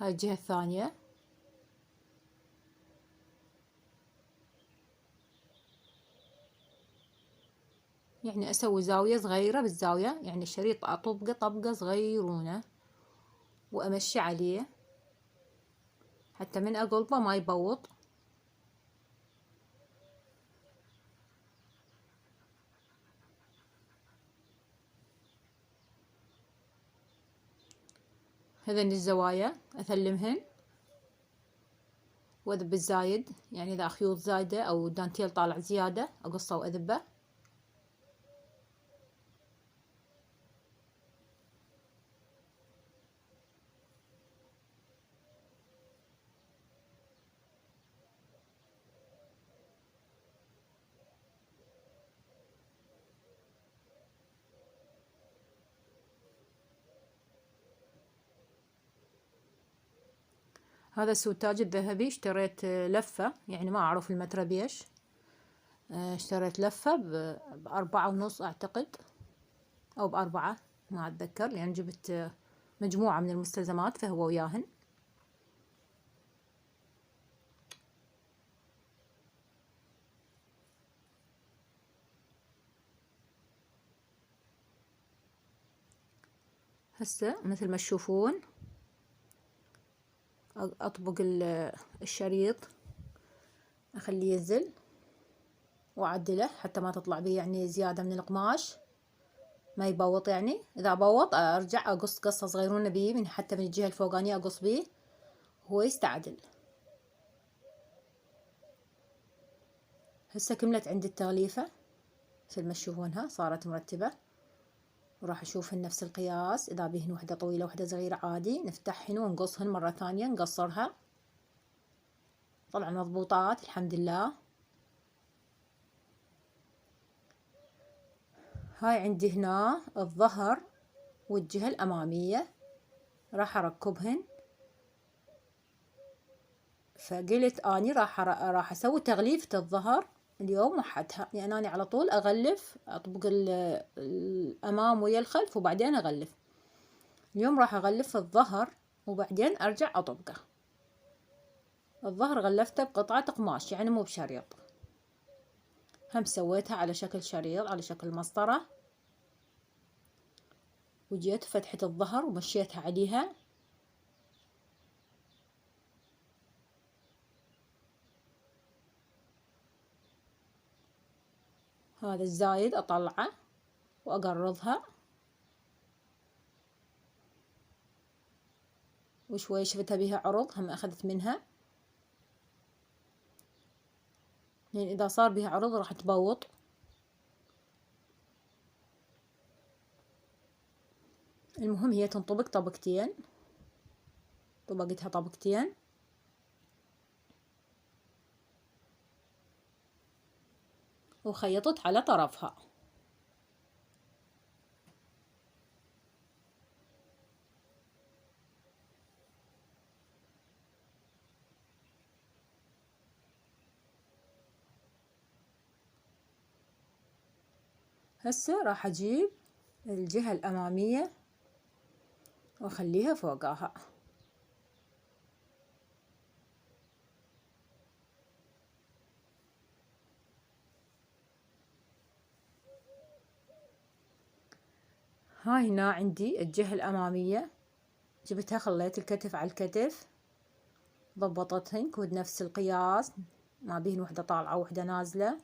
هاي الجهة الثانية. يعني اسوي زاوية صغيرة بالزاوية، يعني الشريط اطبقه طبقة صغيرونة وامشي عليه حتى من اقلبه ما يبوط. هذين الزوايا اثلمهن واذب الزايد، يعني اذا خيوط زايدة او دانتيل طالع زيادة اقصه واذبه. هذا السوتاج الذهبي اشتريت لفة، يعني ما اعرف المتر بيش. اشتريت لفة ب4.5 اعتقد او ب4، ما اتذكر، لان جبت مجموعة من المستلزمات فهو وياهن. هسه مثل ما تشوفون اطبق الشريط، اخليه ينزل واعدله حتى ما تطلع بي يعني زيادة من القماش، ما يبوط. يعني اذا بوط ارجع اقص قصة صغيرونة بيه من حتى من الجهة الفوقانية اقص بيه هو يستعدل. هسه كملت عندي التغليفة مثل ما تشوفونها صارت مرتبة، وراح اشوفهن نفس القياس، اذا بيهن وحدة طويلة وحدة صغيرة عادي نفتحهن ونقصهن مرة ثانية نقصرها. طلع مضبوطات الحمد لله. هاي عندي هنا الظهر والجهة الأمامية راح أركبهن. فقلت أني راح أسوي تغليفة الظهر اليوم وحدها، لأن أنا على طول أغلف أطبق الأمام ويا الخلف وبعدين أغلف. اليوم راح أغلف الظهر وبعدين أرجع أطبقه. الظهر غلفته بقطعة قماش يعني مو بشريط، هم سويتها على شكل شريط على شكل مسطرة، وجيت فتحة الظهر ومشيتها عليها. هذا الزايد أطلعه وأقرضها، وشوي شفتها بيها عرض هم أخذت منها، لأن إذا صار بيها عرض راح تبوط. المهم هي تنطبق طبقتين، طبقتها طبقتين وخيطت على طرفها. هسه راح أجيب الجهة الأمامية وأخليها فوقها. هاي هنا عندي الجهة الأمامية، جبتها خليت الكتف على الكتف، ضبطتهن كود نفس القياس، ما بيهن وحدة طالعة وحدة نازلة.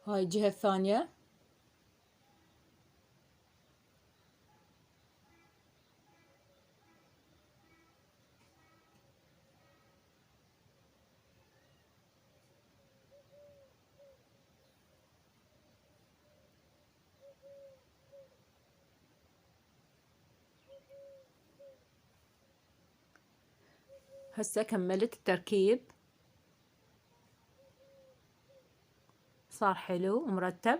هاي الجهة الثانية. هسه كملت التركيب، صار حلو ومرتب.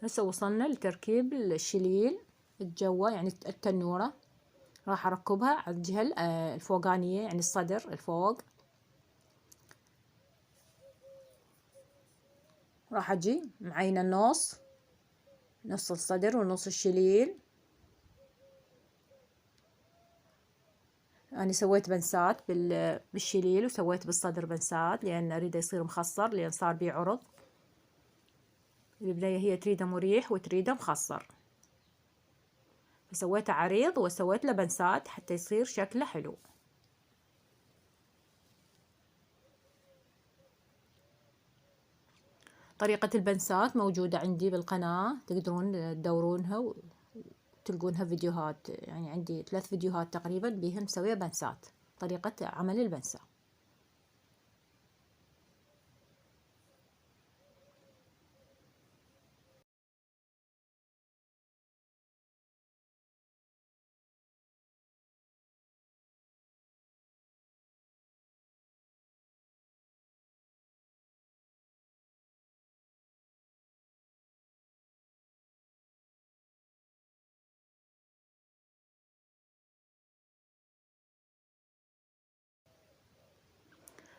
هسه وصلنا لتركيب الشليل الجوا يعني التنورة. راح اركبها على الجهة الفوقانية يعني الصدر الفوق. راح اجي معينة نص الصدر ونص الشليل. أنا سويت بنسات بالشليل وسويت بالصدر بنسات لأن أريده يصير مخصر لأن صار بيه عرض. البداية هي تريده مريح وتريده مخصر، فسويته عريض وسويت له بنسات حتى يصير شكله حلو. طريقة البنسات موجودة عندي بالقناة، تقدرون تدورونها وتلقونها فيديوهات، يعني عندي 3 فيديوهات تقريبا بيهم مسوية بنسات، طريقة عمل البنسة.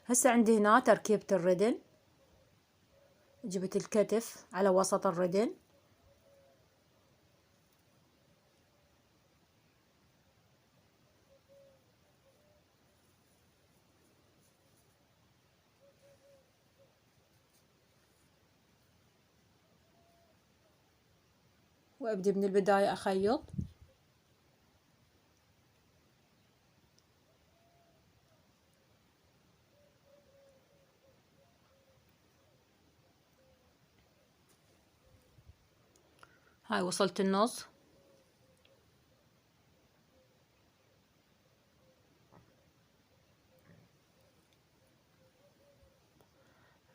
هسه عندي هنا تركيبة الردن. جبت الكتف على وسط الردن، وابدي من البداية اخيط. هاي وصلت النص.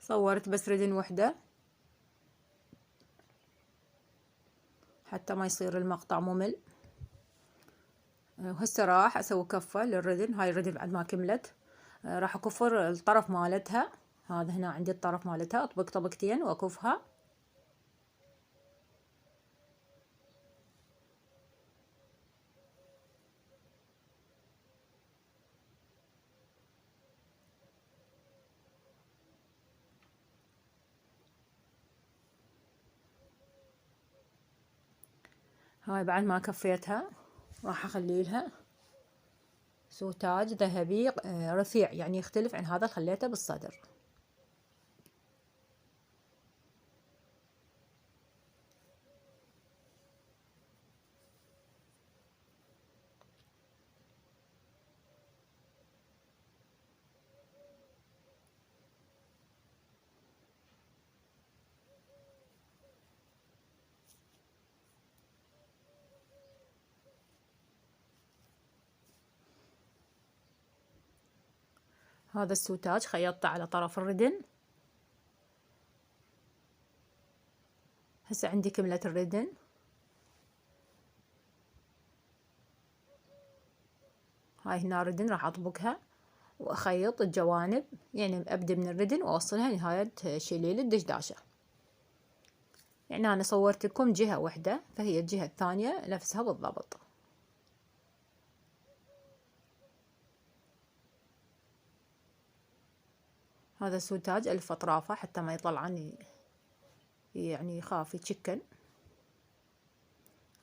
صورت بس ردن وحدة حتى ما يصير المقطع ممل. وهسه راح اسوي كفة للردن. هاي الردن بعد ما كملت راح اكفر الطرف مالتها. هذا هنا عندي الطرف مالتها، اطبق طبقتين واكفها. هاي بعد ما كفيتها راح اخلي لها سوتاج ذهبي رفيع، يعني يختلف عن هذا خليته بالصدر. هذا السوتاج خيطته على طرف الردن. هسه عندي كملة الردن. هاي هنا ردن راح اطبقها واخيط الجوانب، يعني ابدأ من الردن واوصلها لنهاية شليل الدشداشة. يعني انا صورت لكم جهة واحدة، فهي الجهة الثانية نفسها بالضبط. هذا السوتاج الف اطرافه حتى ما يطلع عني، يعني يخاف يتشكل.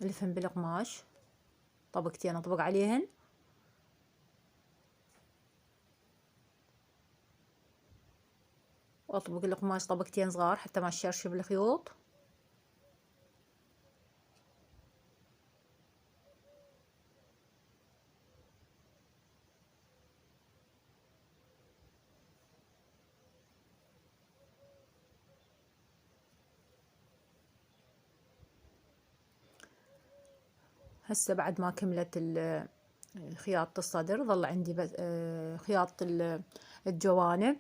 الفهم بالقماش طبقتين اطبق عليهن، واطبق القماش طبقتين صغار حتى ما تشرشب الخيوط. هسه بعد ما كملت خياطة الصدر ظل عندي بس خياطة الجوانب.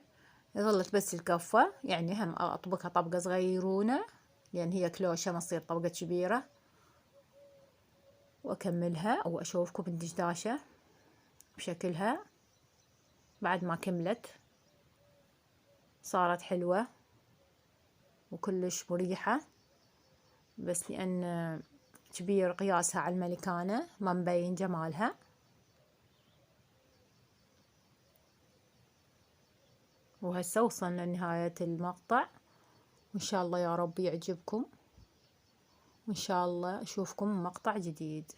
ظلت بس الكفة، يعني هم اطبقها طبقة صغيرونة لان هي كلوشة ما تصير طبقة كبيرة، واكملها واشوفكم الدشداشة بشكلها بعد ما كملت. صارت حلوة وكلش مريحة بس لأن كبير قياسها على الملكانة ما مبين جمالها. وهسه وصلنا لنهاية المقطع، وإن شاء الله يا رب يعجبكم، وإن شاء الله أشوفكم مقطع جديد.